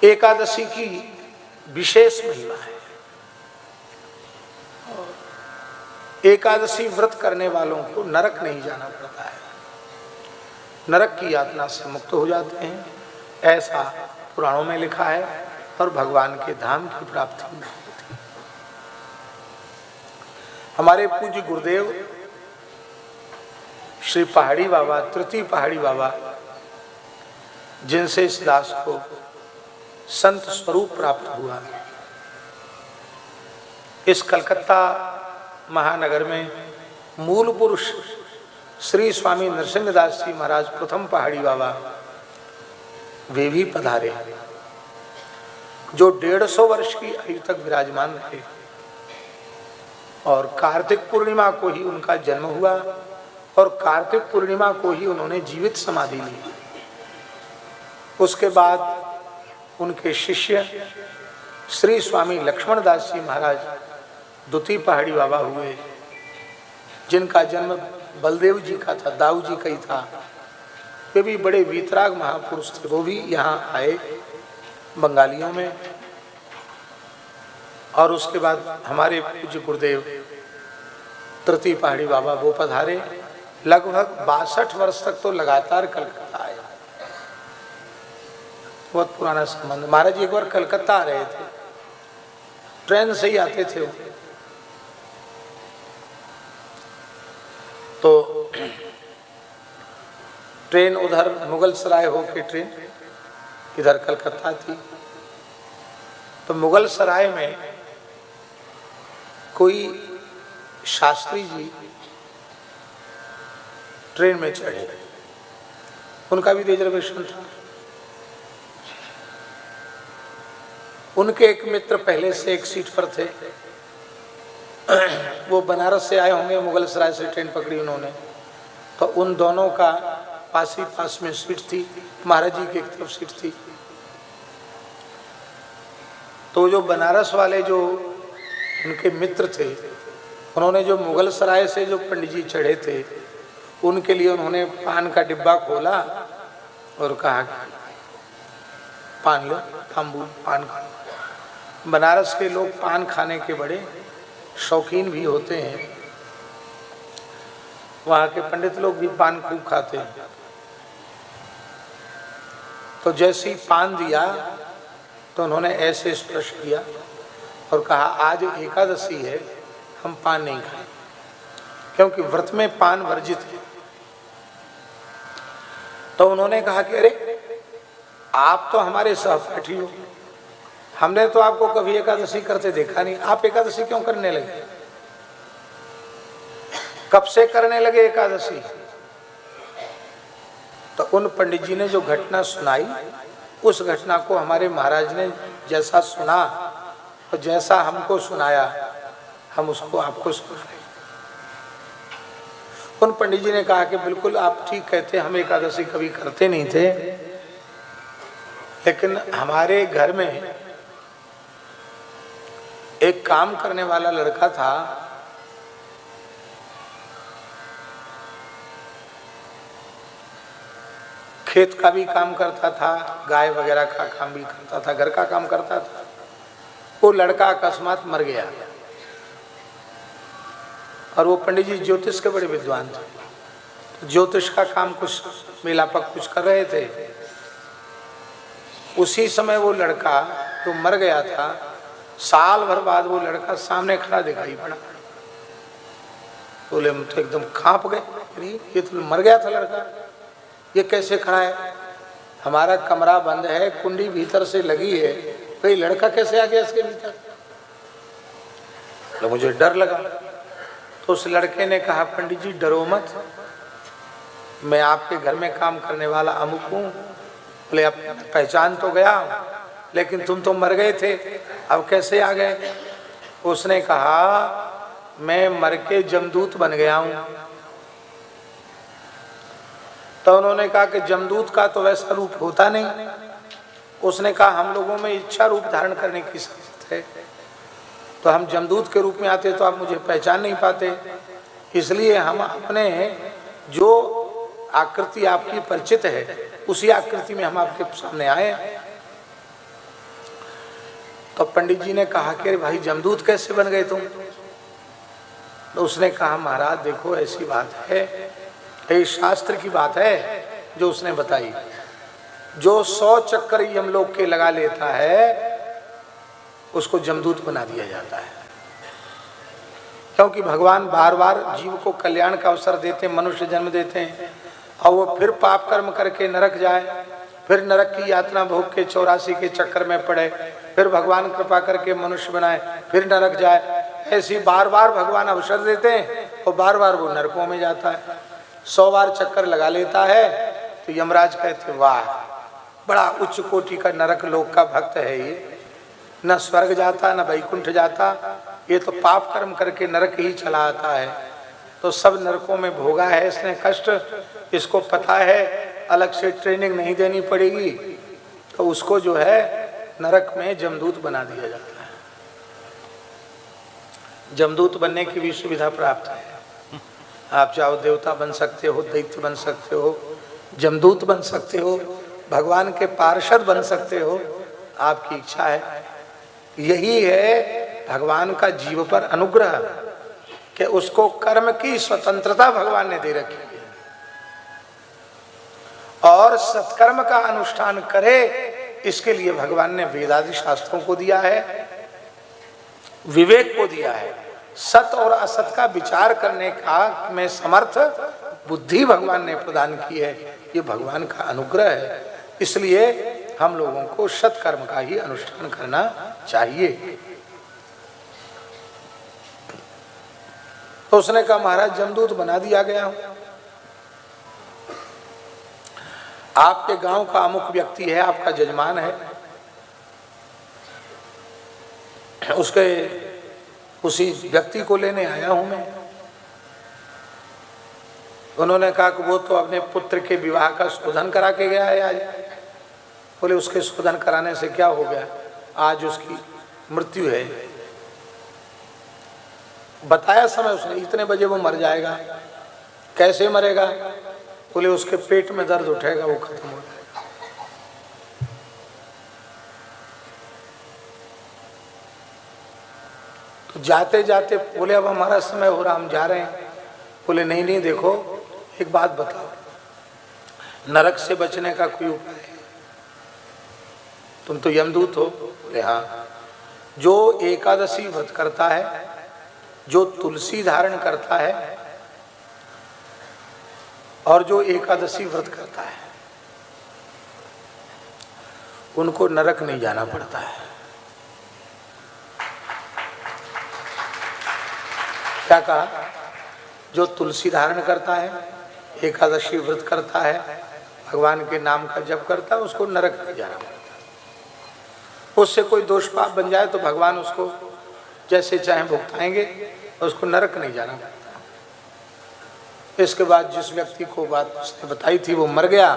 एकादशी की विशेष महिमा है। एकादशी व्रत करने वालों को नरक नहीं जाना पड़ता है, नरक की यातना से मुक्त हो जाते हैं, ऐसा पुराणों में लिखा है, और भगवान के धाम की प्राप्ति होती है। हमारे पूज्य गुरुदेव श्री पहाड़ी बाबा, तृतीय पहाड़ी बाबा, जिनसे इस दास को संत स्वरूप प्राप्त हुआ, इस कलकत्ता महानगर में मूल पुरुष श्री स्वामी नरसिंहदास जी महाराज प्रथम पहाड़ी बाबा वे भी पधारे, जो 150 वर्ष की आयु तक विराजमान रहे, और कार्तिक पूर्णिमा को ही उनका जन्म हुआ, और कार्तिक पूर्णिमा को ही उन्होंने जीवित समाधि ली। उसके बाद उनके शिष्य श्री स्वामी लक्ष्मण दास जी महाराज द्वितीय पहाड़ी बाबा हुए, जिनका जन्म बलदेव जी का था, दाऊ जी का ही था। वे भी बड़े वीतराग महापुरुष थे, वो भी यहाँ आए बंगालियों में। और उसके बाद हमारे पूज्य गुरुदेव तृतीय पहाड़ी बाबा वो पधारे। लगभग 62 वर्ष तक तो लगातार कलकत्ता आए, बहुत पुराना संबंध। महाराज एक बार कलकत्ता आ रहे थे, ट्रेन से ही आते थे वो, तो ट्रेन उधर मुगल सराय होके ट्रेन इधर कलकत्ता थी। तो मुगल सराय में कोई शास्त्री जी ट्रेन में चढ़े, उनका भी रिजर्वेशन था। उनके एक मित्र पहले से एक सीट पर थे, वो बनारस से आए होंगे, मुगल सराय से ट्रेन पकड़ी उन्होंने, तो उन दोनों का पास ही पास में सीट थी, महाराज जी की एक तरफ सीट थी। तो जो बनारस वाले जो उनके मित्र थे, उन्होंने जो मुगल सराय से जो पंडित जी चढ़े थे, उनके लिए उन्होंने पान का डिब्बा खोला और कहा कि पान लो, तांबूल पान खा। बनारस के लोग पान खाने के बड़े शौकीन भी होते हैं, वहाँ के पंडित लोग भी पान खूब खाते हैं। तो जैसे ही पान दिया तो उन्होंने ऐसे स्पर्श किया और कहा आज एकादशी है, हम पान नहीं खाएं, क्योंकि व्रत में पान वर्जित है। तो उन्होंने कहा कि अरे आप तो हमारे सहपाठी हो, हमने तो आपको कभी एकादशी करते देखा नहीं, आप एकादशी क्यों करने लगे? कब से करने लगे एकादशी? तो उन पंडित जी ने जो घटना सुनाई, उस घटना को हमारे महाराज ने जैसा सुना और जैसा हमको सुनाया, हम उसको आपको सुना रहे। उन पंडित जी ने कहा कि बिल्कुल आप ठीक कहते, हम एकादशी कभी करते नहीं थे, लेकिन हमारे घर में एक काम करने वाला लड़का था, खेत का भी काम करता था, गाय वगैरह का काम भी करता था, घर का काम करता था। वो लड़का अकस्मात मर गया, और वो पंडित जी ज्योतिष के बड़े विद्वान थे, तो ज्योतिष का काम कुछ मिलापक कुछ कर रहे थे। उसी समय वो लड़का जो मर गया था, साल भर बाद वो लड़का सामने खड़ा दिखाई पड़ा। बोले हम तो एकदम कांप गए, अरे ये तो मर गया था लड़का, ये कैसे खड़ा है? हमारा कमरा बंद है, कुंडी भीतर से लगी है, तो ये लड़का कैसे आ गया इसके भीतर? तो मुझे डर लगा। तो उस लड़के ने कहा पंडित जी डरो मत, मैं आपके घर में काम करने वाला अमुक हूँ। बोले अब पहचान तो गया, लेकिन तुम तो मर गए थे, अब कैसे आ गए? उसने कहा मैं मर के जमदूत बन गया हूँ। तो उन्होंने कहा कि जमदूत का तो वैसा रूप होता नहीं। उसने कहा हम लोगों में इच्छा रूप धारण करने की शक्ति है, तो हम जमदूत के रूप में आते तो आप मुझे पहचान नहीं पाते, इसलिए हम अपने जो आकृति आपकी परिचित है उसी आकृति में हम आपके सामने आए। तो पंडित जी ने कहा कि अरे भाई जमदूत कैसे बन गए तुम? तो उसने कहा महाराज देखो ऐसी बात है, ये शास्त्र की बात है जो उसने बताई। जो 100 चक्कर यमलोक के लगा लेता है उसको जमदूत बना दिया जाता है, क्योंकि भगवान बार बार जीव को कल्याण का अवसर देते हैं, मनुष्य जन्म देते हैं और वो फिर पाप कर्म करके नरक जाए, फिर नरक की यातना भोग के 84 के चक्कर में पड़े, फिर भगवान कृपा करके मनुष्य बनाए, फिर नरक जाए। ऐसी बार बार भगवान अवसर देते हैं और बार बार वो नरकों में जाता है। 100 बार चक्कर लगा लेता है तो यमराज कहते वाह बड़ा उच्च कोटि का नरक लोक का भक्त है ये, न स्वर्ग जाता न वैकुंठ जाता, ये तो पाप कर्म करके नरक ही चला आता है। तो सब नरकों में भोगा है इसने कष्ट, इसको पता है अलग से ट्रेनिंग नहीं देनी पड़ेगी, तो उसको जो है नरक में जमदूत बना दिया जाता है। जमदूत बनने की भी सुविधा प्राप्त है। आप चाहो देवता बन सकते हो, दैत्य बन सकते हो, जमदूत बन सकते हो, भगवान के पार्षद बन सकते हो, आपकी इच्छा है। यही है भगवान का जीव पर अनुग्रह कि उसको कर्म की स्वतंत्रता भगवान ने दे रखी है और सत्कर्म का अनुष्ठान करे, इसके लिए भगवान ने वेदादि शास्त्रों को दिया है, विवेक को दिया है, सत और असत का विचार करने का में समर्थ बुद्धि भगवान ने प्रदान की है। ये भगवान का अनुग्रह है, इसलिए हम लोगों को सत्कर्म का ही अनुष्ठान करना चाहिए। तो उसने कहा महाराज जमदूत बना दिया गया हूं, आपके गांव का अमुक व्यक्ति है, आपका जजमान है, उसके उसी व्यक्ति को लेने आया हूं मैं। उन्होंने कहा कि वो तो अपने पुत्र के विवाह का शोधन करा के गया है आज। बोले उसके शोधन कराने से क्या हो गया, आज उसकी मृत्यु है। बताया समय उसने, इतने बजे वो मर जाएगा। कैसे मरेगा? बोले उसके पेट में दर्द उठेगा, वो खत्म हो जाएगा। तो जाते जाते बोले अब हमारा समय हो रहा, हम जा रहे हैं। बोले नहीं नहीं देखो एक बात बताओ, नरक से बचने का कोई उपाय है? तुम तो यमदूत हो। बोले हाँ, जो एकादशी व्रत करता है, जो तुलसी धारण करता है और जो एकादशी व्रत करता है उनको नरक नहीं जाना पड़ता है। क्या कहा? जो तुलसी धारण करता है, एकादशी व्रत करता है, भगवान के नाम का जप करता है, उसको नरक नहीं जाना पड़ता। उससे कोई दोष पाप बन जाए तो भगवान उसको जैसे चाहे भुगताएंगे, उसको नरक नहीं जाना पड़ता। इसके बाद जिस व्यक्ति को बात उसने बताई थी वो मर गया।